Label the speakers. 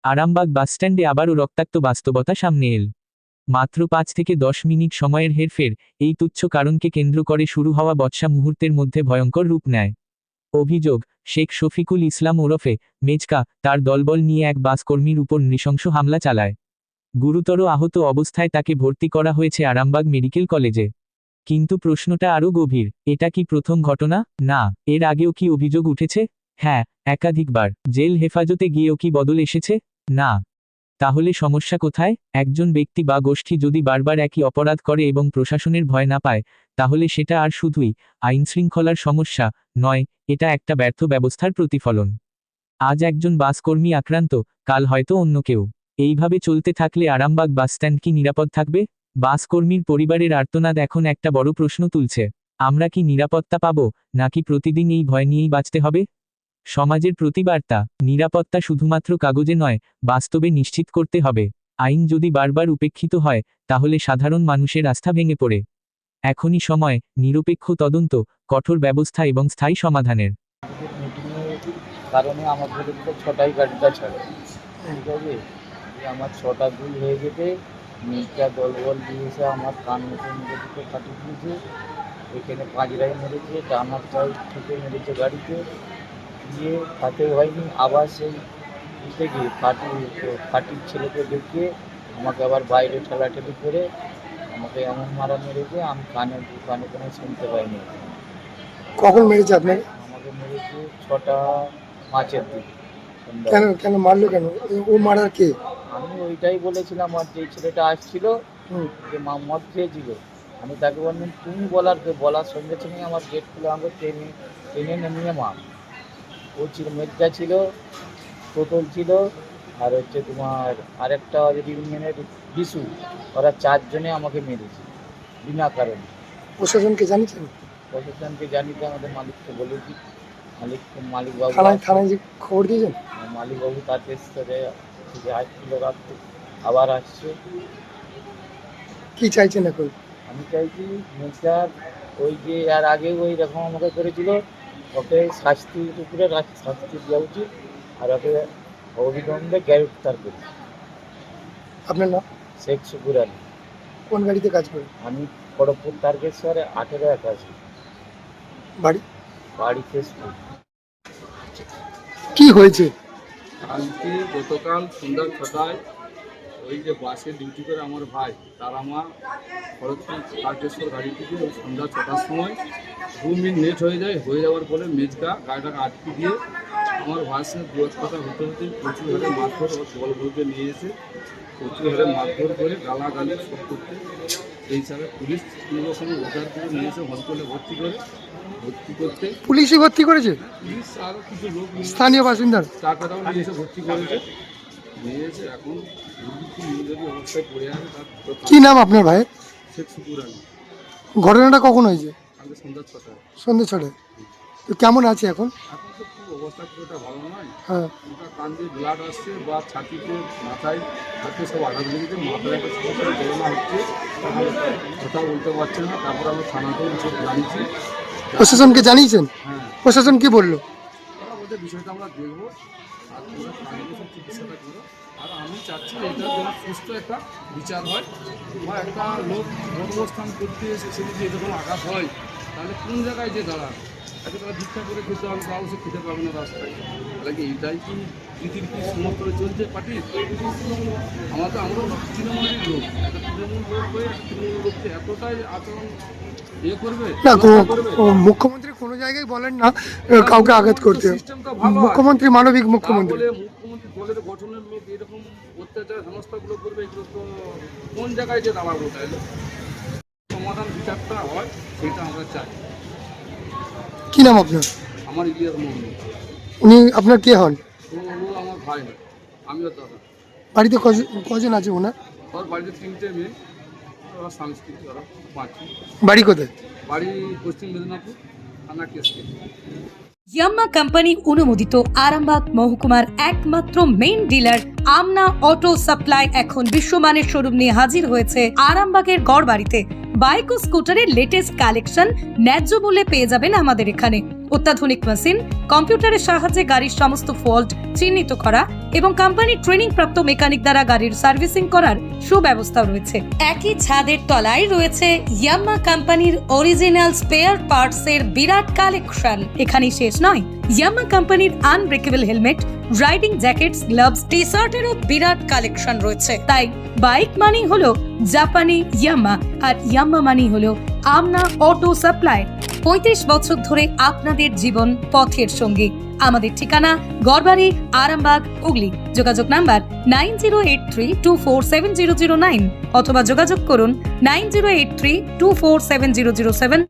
Speaker 1: আরামবাগ বাসস্ট্যান্ডে আবারও রক্তাক্ত বাস্তবতা সামনে এল। মাত্র 5 থেকে 10 মিনিট সময়ের হেরফের, এই তুচ্ছ কারণকে কেন্দ্র করে শুরু হওয়া বচসা মুহূর্তের মধ্যে ভয়ঙ্কর রূপ নেয়। অভিযোগ, শেখ শফিকুল ইসলাম ওরফে মেজকা তার দলবল নিয়ে এক বাসকর্মীর উপর নৃশংস হামলা চালায়। গুরুতর আহত অবস্থায় তাকে ভর্তি করা হয়েছে আরামবাগ মেডিকেল কলেজে। কিন্তু প্রশ্নটা আরও গভীর, এটা কি প্রথম ঘটনা? না, এর আগেও কি অভিযোগ উঠেছে? হ্যাঁ, একাধিকবার। জেল হেফাজতে গিয়েও কি বদল এসেছে? না। তাহলে সমস্যা কোথায়? একজন ব্যক্তি বা গোষ্ঠী যদি বারবার একই অপরাধ করে এবং প্রশাসনের ভয় না পায়, তাহলে সেটা আর শুধুই আইনশৃঙ্খলার সমস্যা নয়, এটা একটা ব্যর্থ ব্যবস্থার প্রতিফলন। আজ একজন বাসকর্মী আক্রান্ত, কাল হয়তো অন্য কেউ। এইভাবে চলতে থাকলে আরামবাগ বাসস্ট্যান্ড কি নিরাপদ থাকবে? বাসকর্মীর পরিবারের আর্তনাদ এখন একটা বড় প্রশ্ন তুলছে। আমরা কি নিরাপত্তা পাব, নাকি প্রতিদিন এই ভয় নিয়েই বাঁচতে হবে? সমাজের প্রতিবার্তা, নিরাপত্তা শুধুমাত্র কাগজে নয়, বাস্তবে নিশ্চিত করতে হবে। আইন যদি বারবার উপেক্ষিত হয়, তাহলে সাধারণ মানুষের আস্থা ভেঙে পড়ে। এখনই সময় নিরপেক্ষ তদন্ত, কঠোর ব্যবস্থা এবং স্থায়ী সমাধানের।
Speaker 2: কারণে আমাদের তো 6টায় গাড়িটা ছাড়ে, ঠিক আছে। আমার 6টা 2 হয়ে যেতে মেয়েটা দলবল দিয়েছে, আমার কান মতো মেরেছে, কাটি দিয়েছে, এখানে পাঁচরাই মেরেছে, ডানার চাই ঠুকে মেরেছে গাড়িতে দিয়ে, তাতে হয়নি। আবার সেই থেকে ফাটির ছেলেকে দেখিয়ে আমাকে আবার বাইরে ঠেলাঠেলি করে আমাকে এমন মারা মেরেছে, আমি কানে কোনো শুনতে পাইনি।
Speaker 3: কখন মেরেছে আপনাকে?
Speaker 2: আমাকে মেরেছে 6টা 5-এর দিকে।
Speaker 3: কেন কেন মারলো কেন? ও মারার কে?
Speaker 2: আমি ওইটাই বলেছিলাম, আর যে ছেলেটা আসছিল যে মদ খেয়েছিল, আমি তাকে বললাম তুমি বলার সঙ্গে সঙ্গে আমার গেট খুলে আমাকে টেনে নামিয়ে মার। ও ছিল মেজদা ছিল, টোটল ছিল, আর হচ্ছে তোমার আরেকটা ইউনিয়নের বিশু, ওরা 4 জনে আমাকে মেরেছে বিনা কারণে।
Speaker 3: প্রশাসনকে জানিয়েছেন?
Speaker 2: প্রশাসনকে জানিয়ে আমাদের মালিককে বলেছি, মালিকবাবু
Speaker 3: থানায় যে খবর দিয়েছেন?
Speaker 2: মালিকবাবু তার স্তরে আসছিল, রাত্রে আবার আসছে।
Speaker 3: কি চাইছেন এখন?
Speaker 2: আমি চাইছি মেজদার ওই যে এর আগে ওই রকম আমাকে করেছিল, ওকে শাস্তির উপরে শাস্তি দেওয়া উচিত, আর ওকে অবিলম্বে গ্রেফতার করি।
Speaker 3: আপনার নাম?
Speaker 2: শেখ শুকুর আলী।
Speaker 3: কোন গাড়িতে কাজ করেন?
Speaker 2: আমি খড়গপুর তারকেশ্বরে 1881। বাড়ি ফেসবুক।
Speaker 3: কি হয়েছে?
Speaker 4: গতকাল সন্ধ্যা 6টায় ওই যে বাসে ডিউটি করে আমার ভাই, তার আমার খড়গপুর তারকেশ্বর গাড়ি থেকে ওই সন্ধ্যা 6টার সময় 2 মিনিট নেট হয়ে যাওয়ার পরে মেজকা গাড়িটাকে আটকে দিয়ে আমার ভাইয়ের সঙ্গে দু কথা হতে প্রচুর হারে মারধর, দলগুলোকে নিয়ে এসে প্রচুর হারে মারধর করে গালাগালি সব করতে, এই হিসাবে পুলিশ কোনো রকম উদ্ধার করে নিয়ে এসে হসপিটালে ভর্তি করতে।
Speaker 3: পুলিশই ভর্তি করেছে?
Speaker 4: পুলিশ আরও কিছু লোক
Speaker 3: স্থানীয় বাসিন্দার
Speaker 4: টাকাটাও নিয়ে এসে ভর্তি করেছে, নিয়ে এসে এখন নির্যাতী অবস্থায় পড়ে আছে।
Speaker 3: কি নাম আপনার ভাইয়ের?
Speaker 4: শেখ শুকুর আলী।
Speaker 3: ঘটনাটা কখন হয়েছে?
Speaker 4: আগে সন্ধ্যা 6টায়।
Speaker 3: সন্ধ্যে 6টায়। তো কেমন আছে এখন?
Speaker 4: এখন তো খুব অবস্থা খুব একটা ভালো নয়।
Speaker 3: হ্যাঁ,
Speaker 4: ওটা কান দিয়ে ব্লাড আসছে, বা ছাতিতে মাথায় হাতে সব আঘাত লেগেছে, মাথায় একটা সমস্যা বেদনা হচ্ছে, কথা বলতে পারছে না। তারপর আমি থানাতেও সব জানিয়েছি।
Speaker 3: প্রশাসনকে জানিয়েছেন?
Speaker 4: হ্যাঁ,
Speaker 3: প্রশাসন কি বললো?
Speaker 4: ওরা বলতে বিষয়টা আমরা দেখবো, আর ওরা কাজে সব চিকিৎসাটা করো। আর আমি চাচ্ছি এটা যেন সুস্থ একটা বিচার হয়, বা একটা লোক ধর্মস্থান করতে এসে সে যদি এরকম আঘাত হয়, তাহলে কোন জায়গায় যে দাঁড়াবে? তাকে তারা ভিক্ষা করে খেতে হবে, তাও সে খেতে পারবে না রাস্তায়। তাহলে কি এটাই কি রীতির কি সমর্থ করে চলছে পার্টির? আমরা তৃণমূলের লোক, একটা তৃণমূল লোক হয়ে তৃণমূল লোককে এতটাই আচরণ করবে
Speaker 3: না, মুখ্যমন্ত্রী কোনো জায়গায় বলেন না কাউকে আঘাত করতে। মুখ্যমন্ত্রী মানবিক মুখ্যমন্ত্রী।
Speaker 4: মুখ্যমন্ত্রী দলের গঠনের লোক এরকম অত্যাচার সংস্থাগুলো করবে, এগুলো তো কোন জায়গায় যে দাঁড়াবো? তাহলে সমাধান বিচারটা হয়, সেটা আমরা চাই।
Speaker 3: কি নাম আপনার?
Speaker 4: আমার ইলিয়াস মোহাম্মদ।
Speaker 3: উনি আপনার কে হন?
Speaker 4: ও আমার ভাই হয়, আমিও দাদা।
Speaker 3: বাড়িতে কজন আছে ওনার?
Speaker 4: ওর বাড়িতে 3টে মেয়ে, ওরা সাংস্কৃতিক, ওরা 5।
Speaker 3: বাড়ি কোথায়?
Speaker 4: বাড়ি পশ্চিম মেদিনীপুর, থানা কেসকে।
Speaker 5: ইয়াম্মা কোম্পানি অনুমোদিত আরামবাগ মহকুমার একমাত্র মেইন ডিলার আমনা অটো সাপ্লাই এখন বিশ্বমানের শোরুম নিয়ে হাজির হয়েছে আরামবাগের গড়বাড়িতে। বাইক ও স্কুটারের লেটেস্ট কালেকশন ন্যায্য মূল্যে পেয়ে যাবেন আমাদের এখানে। অত্যাধুনিক মেশিন, কম্পিউটারের সাহায্যে গাড়ির সমস্ত ফল্ট চিহ্নিত করা এবং কোম্পানির ট্রেনিং প্রাপ্ত মেকানিক দ্বারা গাড়ির সার্ভিসিং করার সুব্যবস্থা রয়েছে। একই ছাদের তলায় রয়েছে ইয়াম্মা কোম্পানির অরিজিনাল স্পেয়ার পার্টসের বিরাট কালেকশন। এখানেই শেষ নয়, ইয়াম্মা কোম্পানির unbreakable helmet, riding jackets, gloves, T শার্টেরও বিরাট কালেকশন রয়েছে। তাই বাইক মানেই হলো জাপানি ইয়াম্মা, আর ইয়াম্মা মানেই হলো আমনা অটো সাপ্লাই। 35 বছর ধরে আপনাদের জীবন পথের সঙ্গী। আমাদের ঠিকানা গড়বাড়ি, আরামবাগ, হুগলি। যোগাযোগ নাম্বার 9083247009 অথবা যোগাযোগ করুন 9083247007।